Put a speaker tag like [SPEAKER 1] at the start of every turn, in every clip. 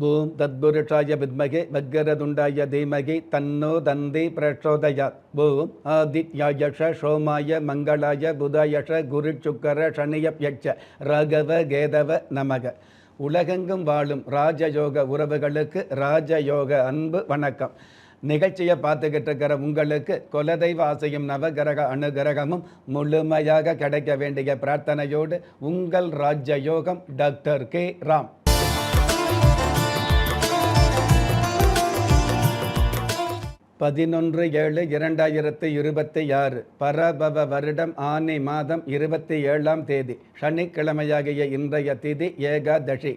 [SPEAKER 1] ஓம் தத்புருஷாய வித்மகே வக்கரதுண்டாய தீமகி தன்னோ தந்தி பிரச்சோதயாத். ஓம் ஆதித்யாயஷ சோமாய மங்களாய புதாயஷ குரு சுக்கர சனியப்யட்ச ராகவ கேதவ நமக. உலகெங்கும் வாழும் ராஜயோக உறவுகளுக்கு ராஜயோக அன்பு வணக்கம். நிகழ்ச்சியை பார்த்துக்கிட்டு இருக்கிற உங்களுக்கு குலதெய்வ ஆசையும் நவகிரக அனுகிரகமும் முழுமையாக கிடைக்க வேண்டிய பிரார்த்தனையோடு உங்கள் ராஜயோகம் டாக்டர் கே ராம். 11/7/2026 பரபவ வருடம் ஆனி மாதம் 27ஆம் தேதி சனிக்கிழமையாகிய இன்றைய திதி ஏகாதசி.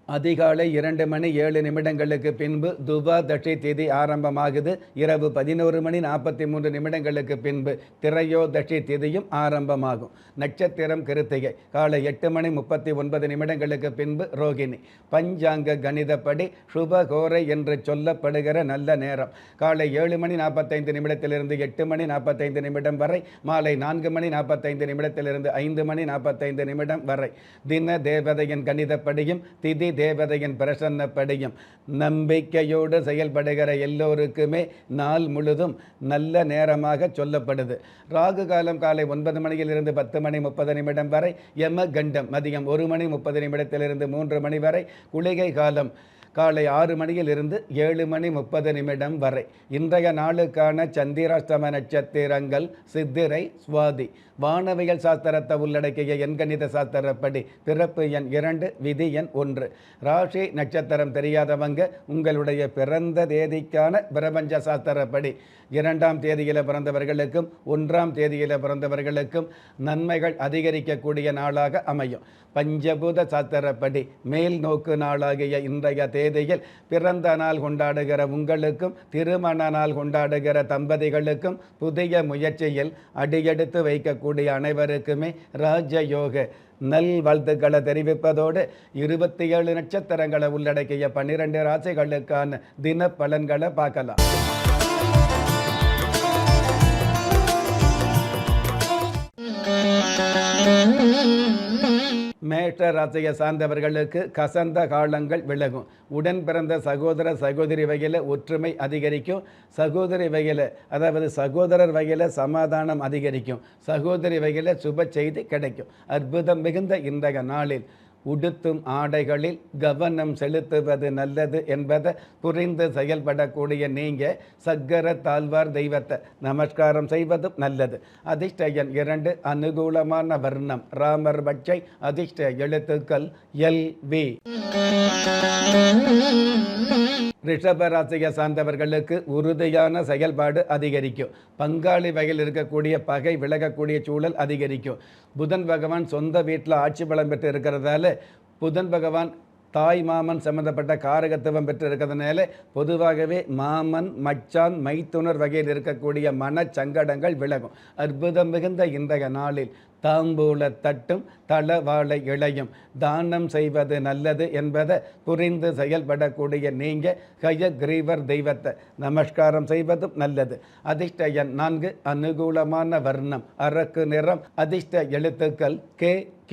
[SPEAKER 1] அதிகாலை 2:07 பின்பு துவாதசி திதி ஆரம்பமாகுது. இரவு 11:43 பின்பு திரையோதசி திதியும் ஆரம்பமாகும். நட்சத்திரம் கிருத்திகை. காலை 8:39 பின்பு ரோகிணி. பஞ்சாங்க கணிதப்படி சுபகோரை என்று சொல்லப்படுகிற நல்ல நேரம் காலை 7:45 8:45 வரை, மாலை 4:45 5:45 வரை. தின தேவதையின் கணிதப்படியும் திதி தேவதையின் பிரசன்னப்படியும் நம்பிக்கையோடு செயல்படுகிற எல்லோருக்குமே நாள் முழுதும் நல்ல நேரமாக சொல்லப்படுது. ராகு காலம் காலை 9 மணியிலிருந்து 10:30 வரை, யம கண்டம் மதியம் 1:30 3 மணி வரை, குளிகை காலம் காலை 6 மணியிலிருந்து 7:30 வரை. இன்றைய நாளுக்கான சந்திராஷ்டம நட்சத்திரங்கள் சித்திரை, சுவாதி. வானவியல் சாஸ்திரத்தை உள்ளடக்கிய எண்கணித சாஸ்திரப்படி பிறப்பு எண் 2, விதி எண் 1. ராசி நட்சத்திரம் தெரியாதவங்க உங்களுடைய பிறந்த தேதிக்கான பிரபஞ்ச சாஸ்திரப்படி 2ஆம் தேதியில் பிறந்தவர்களுக்கும் 1ஆம் தேதியில் பிறந்தவர்களுக்கும் நன்மைகள் அதிகரிக்கக்கூடிய நாளாக அமையும். பஞ்சபூத சாஸ்திரப்படி மேல் நோக்கு நாளாகிய இன்றைய தேதியில் பிறந்த நாள் கொண்டாடுகிற உங்களுக்கும் திருமண நாள் கொண்டாடுகிற தம்பதிகளுக்கும் புதிய முயற்சியில் அடியெடுத்து வைக்கக்கூடிய அனைவருக்குமே ராஜயோக நல் வாழ்த்துக்களை தெரிவிப்பதோடு 27 நட்சத்திரங்களை உள்ளடக்கிய 12 ராசிகளுக்கான தின பலன்களை பார்க்கலாம். மேஷ ராசியை சார்ந்தவர்களுக்கு கசந்த காலங்கள் விலகும். உடன் பிறந்த சகோதர சகோதரி வகையில் ஒற்றுமை அதிகரிக்கும். சகோதரி வகையில், அதாவது சகோதரர் வகையில் சமாதானம் அதிகரிக்கும். சகோதரி வகையில் சுப செய்தி கிடைக்கும். அற்புதம் மிகுந்த இன்றைய நாளில் உடுத்தும் ஆடைகளில் கவனம் செலுத்துவது நல்லது என்பதை புரிந்து செயல்படக்கூடிய நீங்கள் சக்கர தாழ்வார் தெய்வத்தை நமஸ்காரம் செய்வதும் நல்லது. அதிர்ஷ்ட எண் 2, அனுகூலமான வர்ணம் ராமர் பட்சை. அதிர்ஷ்ட எழுத்துக்கள் LV. ரிஷபராசியை சார்ந்தவர்களுக்கு உறுதியான செயல்பாடு அதிகரிக்கும். பங்காளி வகையில் இருக்கக்கூடிய பகை விலகக்கூடிய சூழல் அதிகரிக்கும். புதன் பகவான் சொந்த வீட்டில் ஆட்சி பலம் பெற்று இருக்கிறதால புதன் பகவான் தாய் மாமன் சம்பந்தப்பட்ட காரகத்துவம் பெற்று இருக்கிறதுனால பொதுவாகவே மாமன் மச்சான் மைத்துனர் வகையில் இருக்கக்கூடிய மனச்சங்கடங்கள் விலகும். அற்புதம் மிகுந்த இன்றைய நாளில் தாம்பூல தட்டும் தளவாழை இளையும் தானம் செய்வது நல்லது என்பதை புரிந்து செயல்படக்கூடிய நீங்கள் ஹயக்ரீவர் தெய்வத்தை நமஸ்காரம் செய்வதும் நல்லது. அதிர்ஷ்ட எண் 4, அனுகூலமான வர்ணம் அரக்கு நிறம். அதிர்ஷ்ட எழுத்துக்கள் KQ.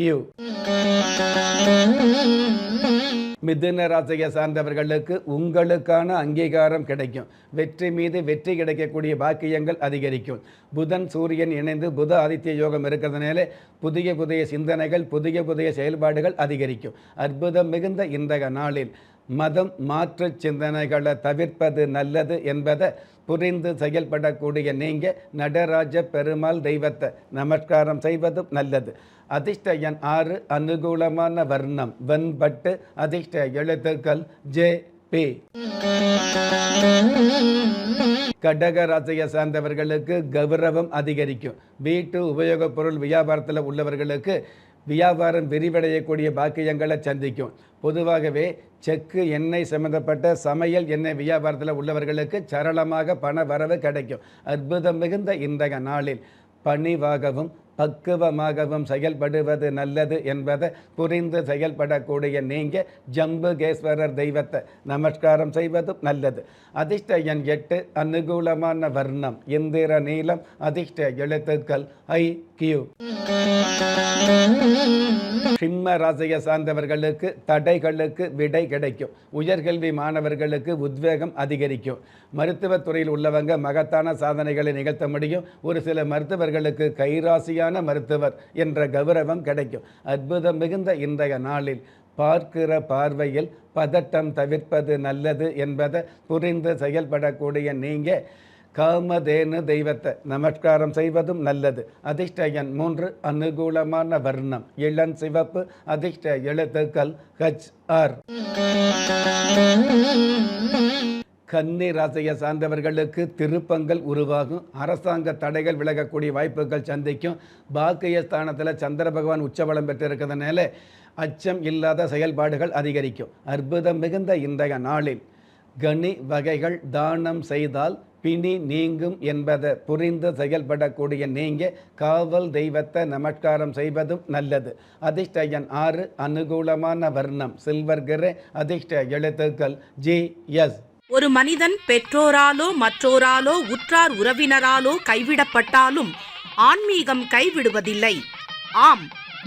[SPEAKER 1] மிதுன ராசியை சார்ந்தவர்களுக்கு உங்களுக்கான அங்கீகாரம் கிடைக்கும். வெற்றி மீது வெற்றி கிடைக்கக்கூடிய பாக்கியங்கள் அதிகரிக்கும். புதன் சூரியன் இணைந்து புத ஆதித்ய யோகம் இருக்கிறதுனால புதிய புதிய சிந்தனைகள் புதிய புதிய செயல்பாடுகள் அதிகரிக்கும். அற்புதம் மிகுந்த இன்றைய நாளில் மதம் மாற்று சிந்தனைகளை தவிர்ப்பது நல்லது என்பதை புரிந்து செயல்படக்கூடிய நீங்கள் நடராஜ பெருமாள் தெய்வத்தை நமஸ்காரம் செய்வதும் நல்லது. அதிர்ஷ்ட எண் 6, அனுகூலமான வர்ணம் வெண்பட்டு. அதிர்ஷ்ட எழுத்துக்கள் JP. கடக ராசியை சார்ந்தவர்களுக்கு கௌரவம் அதிகரிக்கும். வீட்டு உபயோகப் பொருள் வியாபாரத்தில் உள்ளவர்களுக்கு வியாபாரம் விரிவடையக்கூடிய பாக்கியங்களை சந்திக்கும். பொதுவாகவே செக்கு எண்ணெய் சம்பந்தப்பட்ட சமையல் எண்ணெய் வியாபாரத்தில் உள்ளவர்களுக்கு சரளமாக பண வரவு கிடைக்கும். அற்புதம் மிகுந்த இன்றைய நாளில் பணிவாகவும் பக்குவமாகவும் செயல்படுவது நல்லது என்பதை புரிந்து செயல்படக்கூடிய நீங்கள் ஜம்புகேஸ்வரர் தெய்வத்தை நமஸ்காரம் செய்வதும் நல்லது. அதிர்ஷ்ட எண் 8, அனுகூலமான வர்ணம் இந்திர நீலம், அதிர்ஷ்ட எழுத்துக்கள் IQ. சிம்ம ராசியை சார்ந்தவர்களுக்கு தடைகளுக்கு விடை கிடைக்கும். உயர்கல்வி மாணவர்களுக்கு உத்வேகம் அதிகரிக்கும். மருத்துவத்துறையில் உள்ளவங்க மகத்தான சாதனைகளை நிகழ்த்த முடியும். ஒரு சில மருத்துவர்களுக்கு கைராசியான மருத்துவர் என்ற கௌரவம் கிடைக்கும். அற்புதம் மிகுந்த இன்றைய நாளில் பார்க்கிற பார்வையில் பதட்டம் தவிர்ப்பது நல்லது என்பதை புரிந்து செயல்படக்கூடிய நீங்கள் காமதேனு தெய்வத்தை நமஸ்காரம் செய்வதும் நல்லது. அதிர்ஷ்ட எண் 3, அனுகூலமான வர்ணம் இளம் சிவப்பு, அதிர்ஷ்ட எழுத்துக்கள் HR. கன்னி ராசியை சார்ந்தவர்களுக்கு திருப்பங்கள் உருவாகும். அரசாங்க தடைகள் விலகக்கூடிய வாய்ப்புகள் சந்திக்கும். பாக்கிய ஸ்தானத்தில் சந்திர பகவான் உச்சபலம் பெற்றிருக்கிறதுனால அச்சம் இல்லாத செயல்பாடுகள் அதிகரிக்கும். அற்புதம் மிகுந்த இன்றைய நாளில் கனி வகைகள் தானம் செய்தால் பிணி நீங்கும் என்பதை புரிந்து செயல்படக்கூடிய நீங்கள் காவல் தெய்வத்தை நமஸ்காரம் செய்வதும் நல்லது. அதிர்ஷ்ட எண் 6, அனுகூலமான வர்ணம் சில்வர் கிரே, அதிர்ஷ்ட எழுத்துக்கள் GS.
[SPEAKER 2] ஒரு மனிதன் பெற்றோராலோ மற்றோராலோ உற்றார் உறவினராலோ கைவிடப்பட்டாலும் ஆன்மீகம் கைவிடுவதில்லை. ஆம்,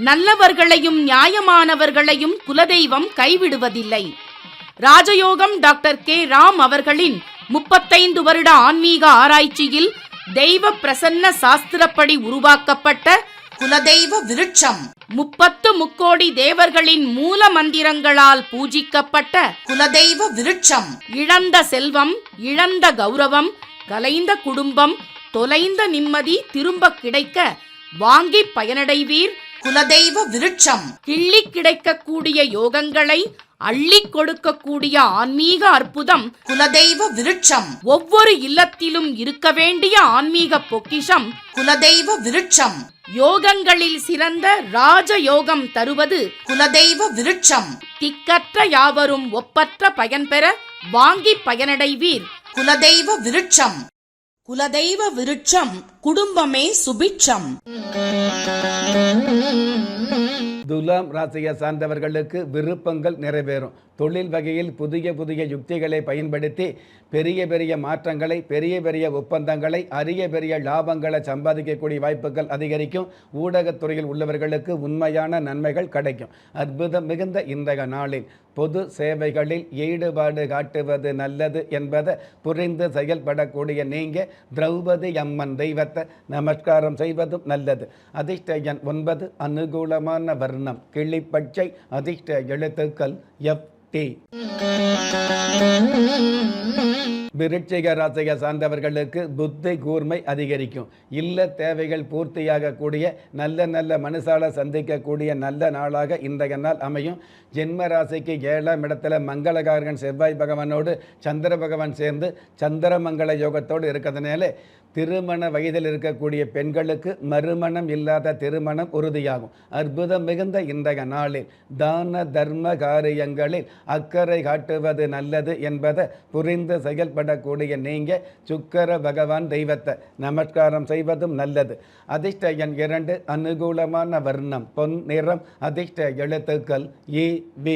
[SPEAKER 2] நல்லவர்களையும் நியாயமானவர்களையும் குலதெய்வம் கைவிடுவதில்லை. ராஜயோகம் டாக்டர் K. ராம் அவர்களின் 35 வருட ஆன்மீக ஆராய்ச்சியில் தெய்வ பிரசன்ன சாஸ்திரப்படி உருவாக்கப்பட்ட குலதெய்வ விருட்சம், 30 முக்கோடி தேவர்களின் மூல மந்திரங்களால் பூஜிக்கப்பட்ட குலதெய்வ விருட்சம், இழந்த செல்வம், இழந்த கௌரவம், கலைந்த குடும்பம், தொலைந்த நிம்மதி திரும்ப கிடைக்க வாங்கி பயனடைவீர். குலதெய்வ விருட்சம் கிள்ளி கிடைக்கக்கூடிய யோகங்களை அள்ளி கொடுக்கக்கூடிய ஆன்மீக அற்புதம் குலதெய்வ விருட்சம். ஒவ்வொரு இல்லத்திலும் இருக்க வேண்டிய ஆன்மீக பொக்கிஷம் குலதெய்வ விருட்சம். யோகங்களில் சிறந்த ராஜயோகம் தருவது குலதெய்வ விருட்சம். திக்கற்ற யாவரும் ஒப்பற்ற பயன்பெற வாங்கி பயனடைவீர். குலதெய்வ விருட்சம். குலதெய்வ விருட்சம் குடும்பமே சுபிட்சம்.
[SPEAKER 1] துலாம் ராசியை சார்ந்தவர்களுக்கு விருப்பங்கள் நிறைவேறும். தொழில் வகையில் புதிய புதிய யுக்திகளை பயன்படுத்தி பெரிய பெரிய மாற்றங்களை, பெரிய பெரிய ஒப்பந்தங்களை, அரிய பெரிய லாபங்களை சம்பாதிக்கக்கூடிய வாய்ப்புகள் அதிகரிக்கும். ஊடகத்துறையில் உள்ளவர்களுக்கு உண்மையான நன்மைகள் கிடைக்கும். அற்புதம் மிகுந்த இன்றைய நாளில் பொது சேவைகளில் ஈடுபாடு காட்டுவது நல்லது என்பதை புரிந்து செயல்படக்கூடிய நீங்கள் திரௌபதி அம்மன் தெய்வத்தை நமஸ்காரம் செய்வதும் நல்லது. அதிர்ஷ்ட எண் 9, அனுகூலமான வர்ணம் கிளிப்பச்சை, அதிர்ஷ்ட எழுத்துக்கள் FT. விருச்சிக ராசியை சார்ந்தவர்களுக்கு புத்தி கூர்மை அதிகரிக்கும். இல்ல தேவைகள் பூர்த்தியாக கூடிய நல்ல நல்ல மனுஷால சந்திக்கக்கூடிய நல்ல நாளாக இன்றைய நாள் அமையும். ஜென்ம ராசிக்கு 7ஆம் இடத்துல மங்களகாரகன் செவ்வாய் பகவானோடு சந்திர பகவான் சேர்ந்து சந்திரமங்கள யோகத்தோடு இருக்கிறதுனால திருமண வயதில் இருக்கக்கூடிய பெண்களுக்கு மறுமணம் இல்லாத திருமணம் உறுதியாகும். அற்புதம் மிகுந்த இன்றைய நாளில் தான தர்ம காரியங்களில் அக்கறை காட்டுவது நல்லது என்பதை புரிந்து செயல்படக்கூடிய நீங்கள் சுக்கர பகவான் தெய்வத்தை நமஸ்காரம் செய்வதும் நல்லது. அதிர்ஷ்ட எண் 2, அனுகூலமான வர்ணம் பொன் நிறம், அதிர்ஷ்ட எழுத்துக்கள் EV.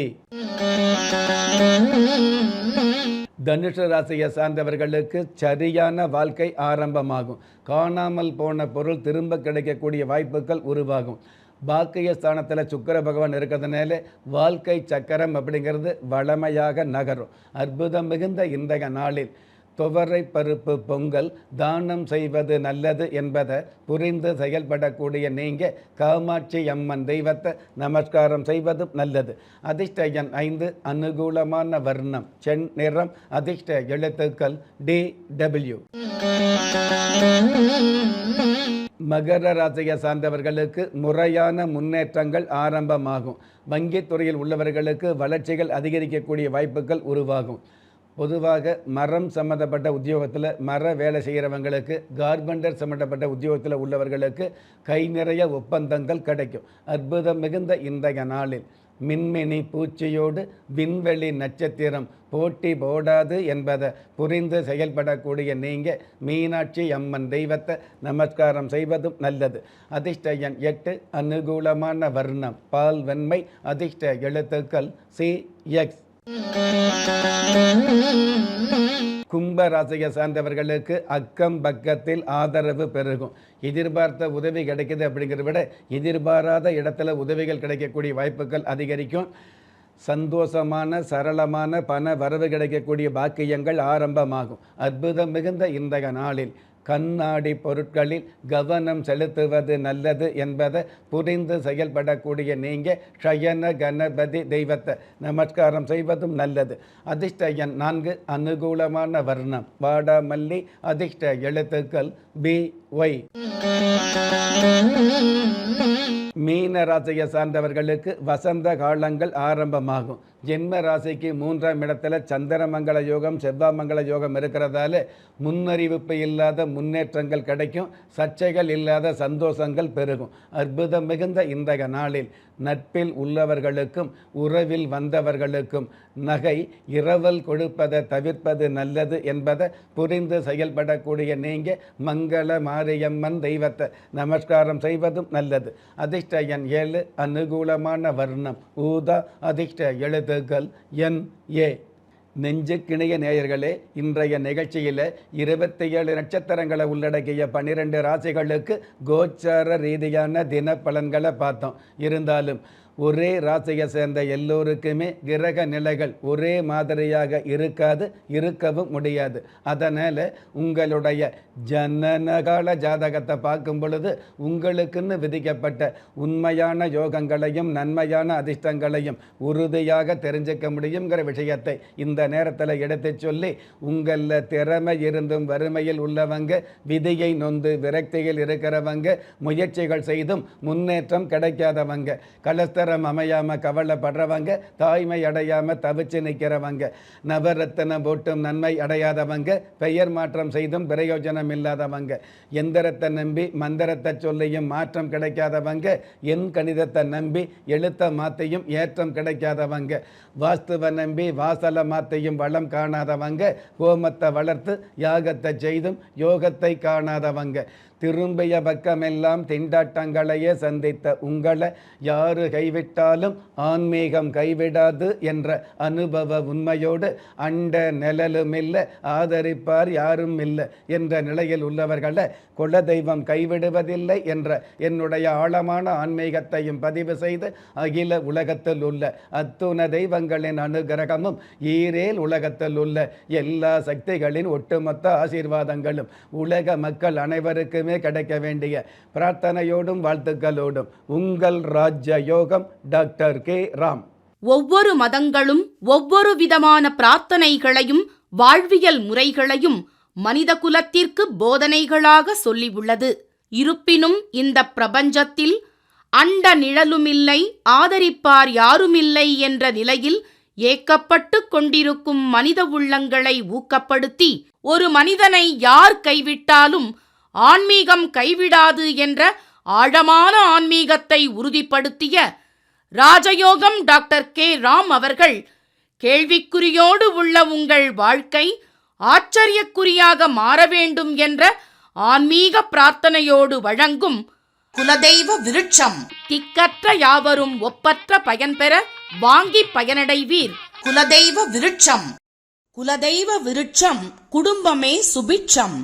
[SPEAKER 1] தனுஷு ராசியை சார்ந்தவர்களுக்கு சரியான வாழ்க்கை ஆரம்பமாகும். காணாமல் போன பொருள் திரும்ப கிடைக்கக்கூடிய வாய்ப்புகள் உருவாகும். பாக்கிய ஸ்தானத்தில் சுக்கிர பகவான் இருக்கிறதுனால வாழ்க்கை சக்கரம் அப்படிங்கிறது வளமையாக நகரும். அற்புதம் மிகுந்த இன்றைய நாளில் துவரை பருப்பு பொங்கல் தானம் செய்வது நல்லது என்பதை புரிந்து செயல்படக்கூடிய நீங்கள் காமாட்சி அம்மன் தெய்வத்தை நமஸ்காரம் செய்வதும் நல்லது. அதிர்ஷ்ட எண் 5, அனுகூலமான வர்ணம் சென் நிறம், அதிர்ஷ்ட எழுத்துக்கள் DW. மகர ராசியை சார்ந்தவர்களுக்கு முறையான முன்னேற்றங்கள் ஆரம்பமாகும். வங்கித்துறையில் உள்ளவர்களுக்கு வளர்ச்சிகள் அதிகரிக்கக்கூடிய வாய்ப்புகள் உருவாகும். பொதுவாக மரம் சம்மந்தப்பட்ட உத்தியோகத்தில் மர வேலை செய்கிறவங்களுக்கு, கார்பெண்டர் சம்மந்தப்பட்ட உத்தியோகத்தில் உள்ளவர்களுக்கு கை நிறைய ஒப்பந்தங்கள் கிடைக்கும். அற்புதம் மிகுந்த இன்றைய நாளில் மின்மினி பூச்சியோடு விண்வெளி நட்சத்திரம் போட்டி போடாது என்பதை புரிந்து செயல்படக்கூடிய நீங்கள் மீனாட்சி அம்மன் தெய்வத்தை நமஸ்காரம் செய்வதும் நல்லது. அதிர்ஷ்ட எண் 8, அனுகூலமான வர்ணம் பால் வெண்மை, அதிர்ஷ்ட எழுத்துக்கள் CX. கும்ப ராசியை சார்ந்தவர்களுக்கு அக்கம் பக்கத்தில் ஆதரவு பெருகும். எதிர்பார்த்த உதவி கிடைக்குது அப்படிங்கிறத விட எதிர்பாராத இடத்துல உதவிகள் கிடைக்கக்கூடிய வாய்ப்புகள் அதிகரிக்கும். சந்தோஷமான சரளமான பண வரவு கிடைக்கக்கூடிய பாக்கியங்கள் ஆரம்பமாகும். அற்புதம் மிகுந்த இன்றைய நாளில் கண்ணாடி பொருட்களில் கவனம் செலுத்துவது நல்லது என்பதை புரிந்து செயல்படக்கூடிய நீங்கள் ஷயன கணபதி தெய்வத்தை நமஸ்காரம் செய்வதும் நல்லது. அதிர்ஷ்ட எண் 4, அனுகூலமான வர்ணம் வாடாமல்லி, அதிர்ஷ்ட எழுத்துக்கள் BY. மீன ராசியை சார்ந்தவர்களுக்கு வசந்த காலங்கள் ஆரம்பமாகும். ஜென்ம ராசிக்கு 3ஆம் இடத்துல சந்திரமங்கல யோகம் செவ்வாமங்கல யோகம் இருக்கிறதால முன்னறிவிப்பு இல்லாத முன்னேற்றங்கள் கிடைக்கும். சர்ச்சைகள் இல்லாத சந்தோஷங்கள் பெருகும். அற்புதம் மிகுந்த இன்றைய நாளில் நட்பில் உள்ளவர்களுக்கும் உறவில் வந்தவர்களுக்கும் நகை இரவல் கொடுப்பதை தவிர்ப்பது நல்லது என்பதை புரிந்து செயல்படக்கூடிய நீங்கள் மங்கள மாரியம்மன் தெய்வத்தை நமஸ்காரம் செய்வதும் நல்லது. அதிர்ஷ்ட எண் 7, அனுகூலமான வர்ணம் ஊதா, அதிர்ஷ்ட எழுத்துக்கள் NA. நெஞ்சுக்கிணைய நேயர்களே, இன்றைய நிகழ்ச்சியில் 27 நட்சத்திரங்களை உள்ளடக்கிய 12 ராசிகளுக்கு கோச்சார ரீதியான தின பலன்களை பார்த்தோம். இருந்தாலும் ஒரே ராசியை சேர்ந்த எல்லோருக்குமே கிரக நிலைகள் ஒரே மாதிரியாக இருக்காது, இருக்கவும் முடியாது. அதனால் உங்களுடைய ஜனனகால ஜாதகத்தை பார்க்கும் பொழுது உங்களுக்குன்னு விதிக்கப்பட்ட உண்மையான யோகங்களையும் நன்மையான அதிர்ஷ்டங்களையும் உறுதியாக தெரிஞ்சுக்க முடியுங்கிற விஷயத்தை இந்த நேரத்தில் எடுத்து சொல்லி, உங்களில் திறமை இருந்தும் வறுமையில் உள்ளவங்க, விதியை நொந்து விரக்தியில் இருக்கிறவங்க, முயற்சிகள் செய்தும் முன்னேற்றம் கிடைக்காதவங்க, கலஸ்தரம் அமையாம கவலைப்படுறவங்க, தாய்மை அடையாம தவிச்சு நிற்கிறவங்க, நவரத்தனம் போட்டும் நன்மை அடையாதவங்க, பெயர் மாற்றம் செய்தும் பிரயோஜனம் இல்லாதவங்க, எந்திரத்தை நம்பி மந்திரத்தை சொல்லியும் மாற்றம் கிடைக்காதவங்க, எண் கணிதத்தை நம்பி எழுத்த மாத்தையும் ஏற்றம் கிடைக்காதவங்க, வாஸ்துவை நம்பி வாசலை மாத்தையும் வளம் காணாதவங்க, ஹோமத்தை வளர்த்து யாகத்தை செய்தும் யோகத்தை காணாதவங்க, திரும்பிய பக்கமெல்லாம் திண்டாட்டங்களையே சந்தித்த உங்களை யாரு கைவிட்டாலும் ஆன்மீகம் கைவிடாது என்ற அனுபவ உண்மையோடு அண்ட நிழலும் இல்லை, ஆதரிப்பார் யாரும் இல்லை என்ற நிலையில் உள்ளவர்களை குலதெய்வம் கைவிடுவதில்லை என்ற என்னுடைய ஆழமான ஆன்மீகத்தையும் பதிவு செய்து அகில உலகத்தில் உள்ள அத்துண தெய்வங்களின் அனுகிரகமும் ஈரேல் உலகத்தில் உள்ள எல்லா சக்திகளின் ஒட்டுமொத்த ஆசீர்வாதங்களும் உலக மக்கள் அனைவருக்குமே கிடைக்க வேண்டிய பிரார்த்தனையோடும் வாழ்த்துக்களோடும் உங்கள் ராஜ்ய யோகம் டாக்டர் K. ராம்.
[SPEAKER 2] ஒவ்வொரு மதங்களும் ஒவ்வொரு விதமான பிரார்த்தனைகளையும் வாழ்வியல் முறைகளையும் மனித குலத்திற்கு போதனைகளாக சொல்லியுள்ளது. இருப்பினும் இந்த பிரபஞ்சத்தில் அண்ட நிழலுமில்லை, ஆதரிப்பார் யாருமில்லை என்ற நிலையில் ஏக்கப்பட்டு கொண்டிருக்கும் மனித உள்ளங்களை ஊக்கப்படுத்தி ஒரு மனிதனை யார் கைவிட்டாலும் ஆன்மீகம் கைவிடாது என்ற ஆழமான ஆன்மீகத்தை உறுதிப்படுத்திய ராஜயோகம் டாக்டர் K. ராம் அவர்கள் கேள்விக்குறியோடு உள்ள உங்கள் வாழ்க்கை ஆச்சரியக்குறியாக மாற வேண்டும் என்ற ஆன்மீக பிரார்த்தனையோடு வழங்கும் குலதெய்வ விருட்சம். திக்கற்ற யாவரும் ஒப்பற்ற பயன்பெற வாங்கி பயனடைவீர். குலதெய்வ விருட்சம். குலதெய்வ விருட்சம் குடும்பமே சுபிட்சம்.